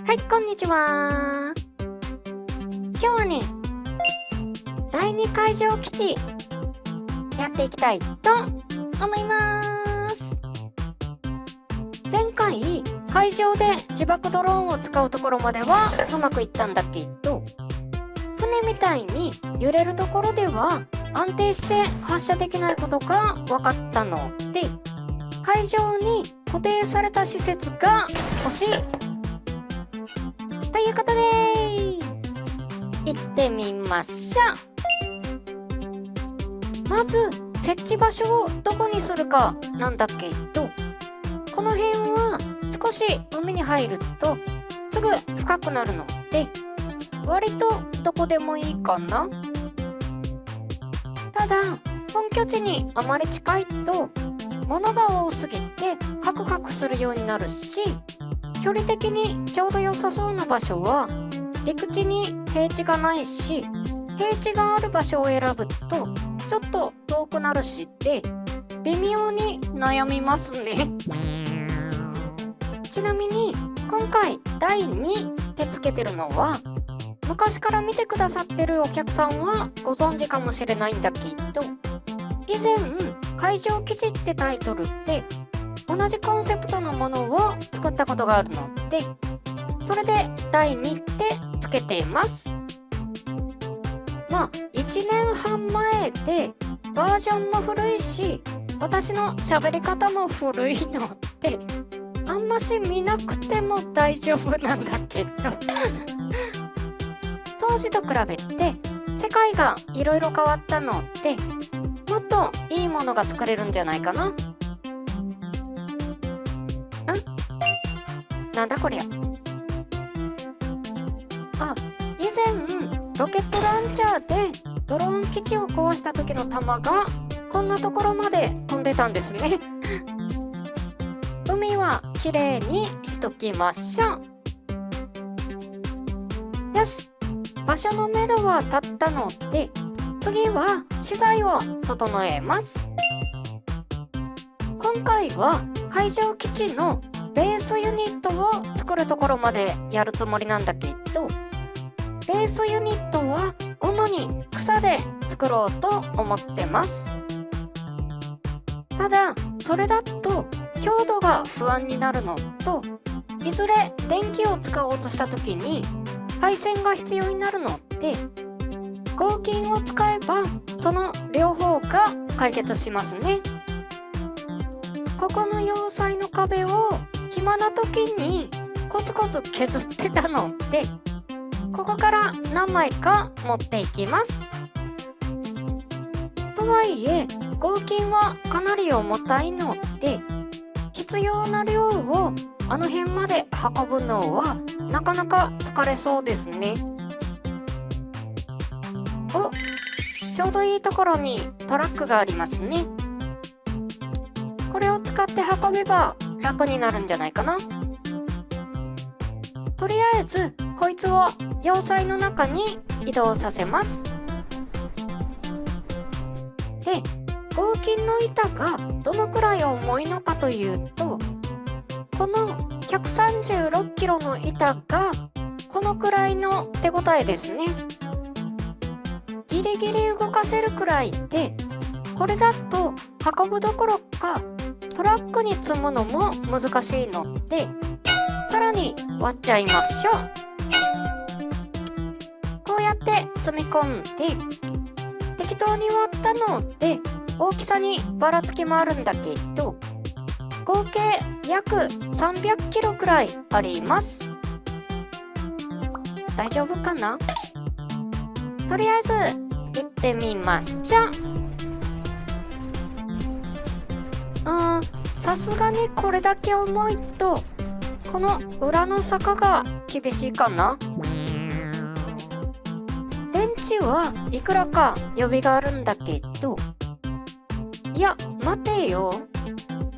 はい、こんにちは。今日はね、第2海上基地やっていきたいと思います。前回、海上で自爆ドローンを使うところまではうまくいったんだけど、船みたいに揺れるところでは安定して発射できないことが分かったので、海上に固定された施設が欲しいということで行ってみましょう。まず設置場所をどこにするかなんだけど、この辺は少し海に入るとすぐ深くなるので、割とどこでもいいかな。ただ本拠地にあまり近いと物が多すぎてカクカクするようになるし、距離的にちょうど良さそうな場所は陸地に平地がないし、平地がある場所を選ぶとちょっと遠くなるしで微妙に悩みますね。ちなみに今回第2ってつけてるのは、昔から見てくださってるお客さんはご存知かもしれないんだけど、以前海上基地ってタイトルで同じコンセプトのものを作ったことがあるので、それで第2ってつけています。まあ1年半前でバージョンも古いし、私の喋り方も古いのであんまし見なくても大丈夫なんだけど当時と比べて世界がいろいろ変わったので、もっといいものが作れるんじゃないかな。なんだこりゃ。あ、以前ロケットランチャーでドローン基地を壊した時の弾がこんなところまで飛んでたんですね。海はきれいにしときましょう。よし、場所のめどは立ったので、次は資材を整えます。今回は海上基地のベースユニットを作るところまでやるつもりなんだけど、ベースユニットは主に草で作ろうと思ってます。ただそれだと強度が不安になるのと、いずれ電気を使おうとした時に配線が必要になるので、合金を使えばその両方が解決しますね。ここの要塞の壁を暇な時にコツコツ削ってたので、ここから何枚か持っていきます。とはいえ合金はかなり重たいので、必要な量をあの辺まで運ぶのはなかなか疲れそうですね。お、ちょうどいいところにトラックがありますね。これを使って運べば楽になるんじゃないかな。とりあえずこいつを要塞の中に移動させます。で、合金の板がどのくらい重いのかというと、この136キロの板がこのくらいの手応えですね。ギリギリ動かせるくらいで、これだと運ぶどころかトラックに積むのも難しいので、さらに割っちゃいましょう。こうやって積み込んで、適当に割ったので大きさにばらつきもあるんだけど、合計約300キロくらいあります。大丈夫かな？とりあえず行ってみましょう。さすがにこれだけ重いとこの裏の坂が厳しいかな。電池はいくらか予備があるんだけど、いや待てよ、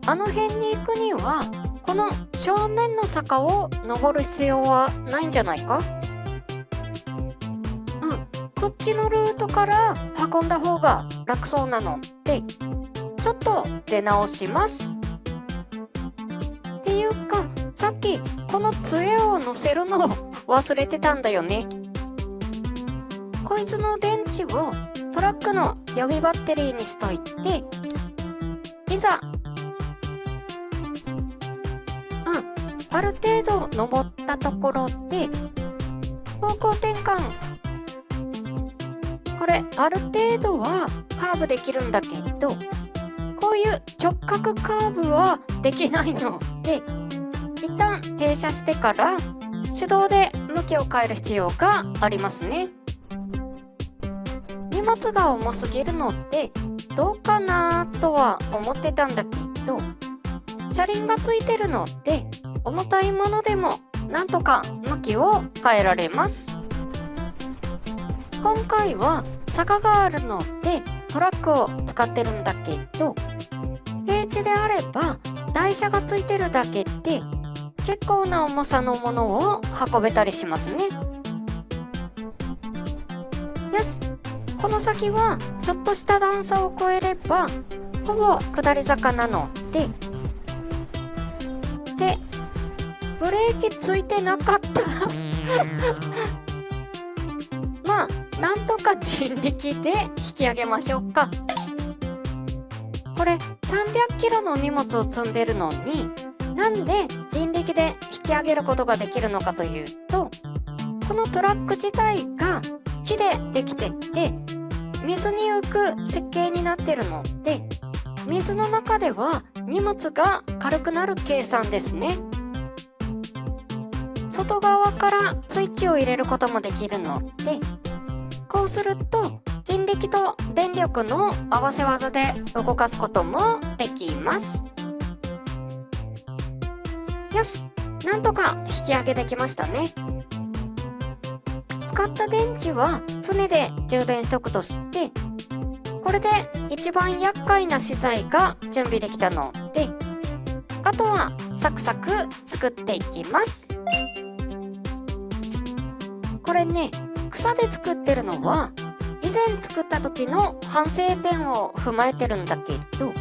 あの辺に行くにはこの正面の坂を登る必要はないんじゃないか。こっちのルートから運んだ方が楽そうなので、ちょっと出直します。っていうかさっきこの杖を乗せるのを忘れてたんだよね。こいつの電池をトラックの予備バッテリーにしといて、いざある程度登ったところで方向転換。これある程度はカーブできるんだけど、こういう直角カーブはできないので、一旦停車してから手動で向きを変える必要がありますね。荷物が重すぎるのでどうかなとは思ってたんだけど、車輪がついてるので重たいものでもなんとか向きを変えられます。今回は坂があるのでトラックを使ってるんだけど、平地であれば台車がついてるだけで結構な重さのものを運べたりしますね。よし、この先はちょっとした段差を越えればほぼ下り坂なので、ブレーキついてなかったまあなんとか人力で引き上げましょうか。これ300キロの荷物を積んでるのに、なんで人力で引き上げることができるのかというと、このトラック自体が木でできてて水に浮く設計になってるので、水の中では荷物が軽くなる計算ですね。外側からスイッチを入れることもできるので、こうすると人力と電力の合わせ技で動かすこともできます。よし、なんとか引き上げできましたね。使った電池は船で充電しとくとして、これで一番厄介な資材が準備できたので、あとはサクサク作っていきます。これね、草で作ってるのは以前作った時の反省点を踏まえてるんだけど、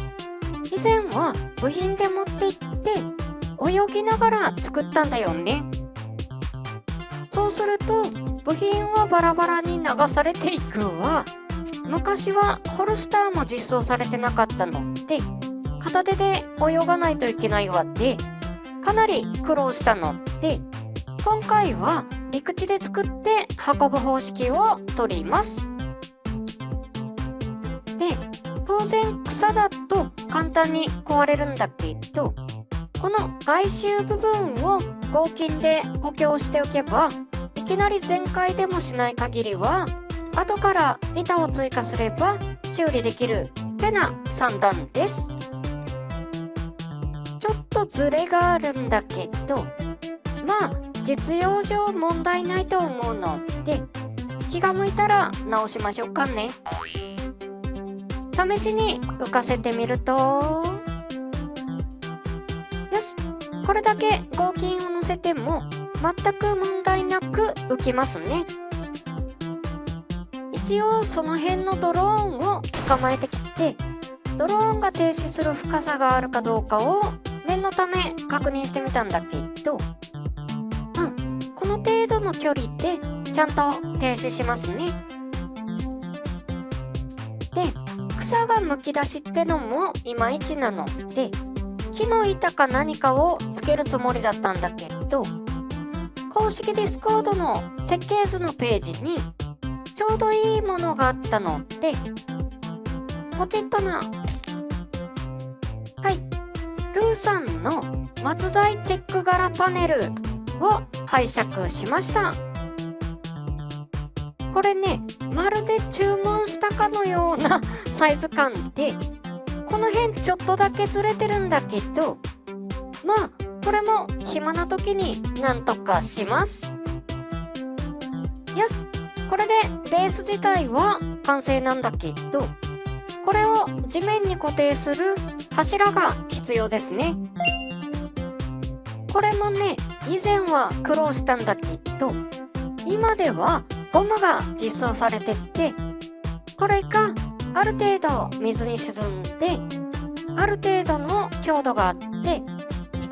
以前は部品で持って行って泳ぎながら作ったんだよね。そうすると部品はバラバラに流されていくわ。昔はホルスターも実装されてなかったので、片手で泳がないといけないわで、かなり苦労したので、今回は陸地で作って運ぶ方式を取ります。で、当然草だと簡単に壊れるんだけど、この外周部分を合金で補強しておけば、いきなり全開でもしない限りは後から板を追加すれば修理できるってな算段です。ちょっとズレがあるんだけど、まあ実用上問題ないと思うので、気が向いたら直しましょうかね。試しに浮かせてみると、よし、これだけ合金を乗せても全く問題なく浮きますね。一応その辺のドローンを捕まえてきて、ドローンが停止する深さがあるかどうかを念のため確認してみたんだけど、この程度の距離でちゃんと停止しますね。で、草がむき出しってのもいまいちなので、木の板か何かをつけるつもりだったんだけど、公式ディスコードの設計図のページにちょうどいいものがあったので、ポチッとな。はい、ルーさんの松材チェック柄パネルを拝借しました。これね、まるで注文したかのようなサイズ感で、この辺ちょっとだけずれてるんだけど、まあこれも暇な時になんとかします。よし、これでベース自体は完成なんだけど、これを地面に固定する柱が必要ですね。これもね、以前は苦労したんだけど、今ではゴムが実装されてて、これがある程度水に沈んで、ある程度の強度があって、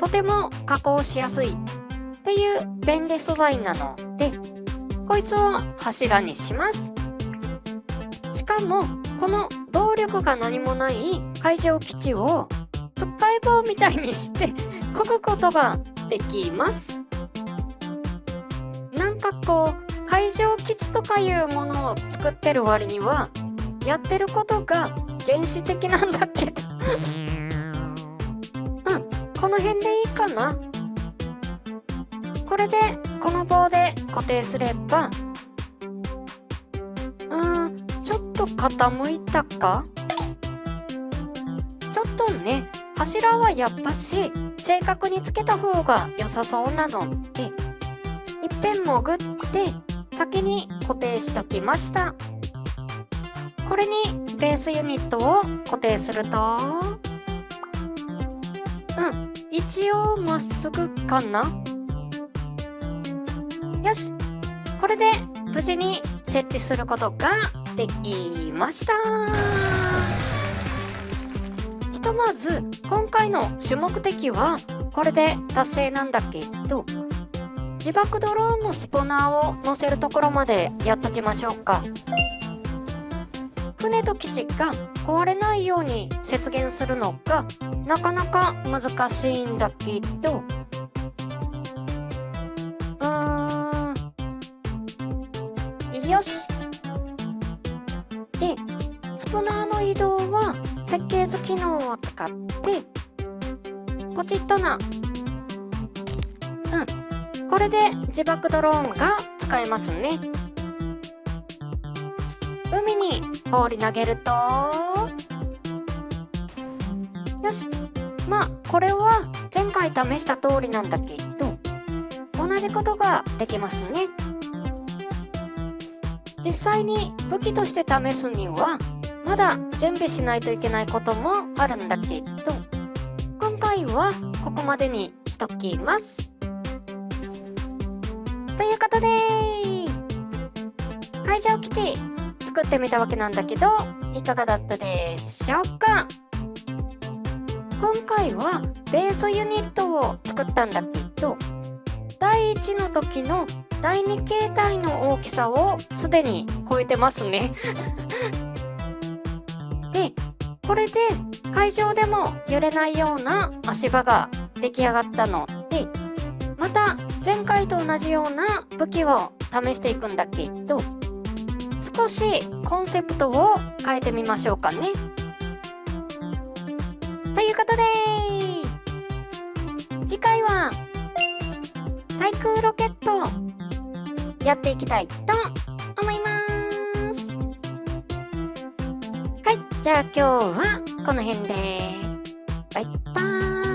とても加工しやすいっていう便利素材なので、こいつを柱にします。しかもこの動力が何もない海上基地をつっかえ棒みたいにして漕ぐことができます。なんかこう海上基地とかいうものを作ってる割にはやってることが原始的なんだけどこの辺でいいかな。これでこの棒で固定すれば、ちょっと傾いたか。ちょっとね、柱はやっぱし正確につけた方が良さそうなので、いっぺん潜って先に固定しときました。これにベースユニットを固定すると、一応まっすぐかな。よし、これで無事に設置することができました。ひとまず今回の主目的はこれで達成なんだけど、自爆ドローンのスポナーを乗せるところまでやっときましょうか。船と基地が壊れないように接現するのがなかなか難しいんだけど、よし。で、スポナーの移動は設計図機能を使ってポチッとな。これで自爆ドローンが使えますね。海に放り投げると、よし。まあこれは前回試した通りなんだけど、同じことができますね。実際に武器として試すにはまだ準備しないといけないこともあるんだけど、今回はここまでにしときます。ということで、海上基地作ってみたわけなんだけど、いかがだったでしょうか。今回はベースユニットを作ったんだけど、第1の時の第2形態の大きさをすでに超えてますねで、これで海上でも揺れないような足場が出来上がったので、また前回と同じような武器を試していくんだけど、少しコンセプトを変えてみましょうかね。ということで、次回は対空ロケットやっていきたいと思います。はい、じゃあ今日はこの辺でバイバーイ。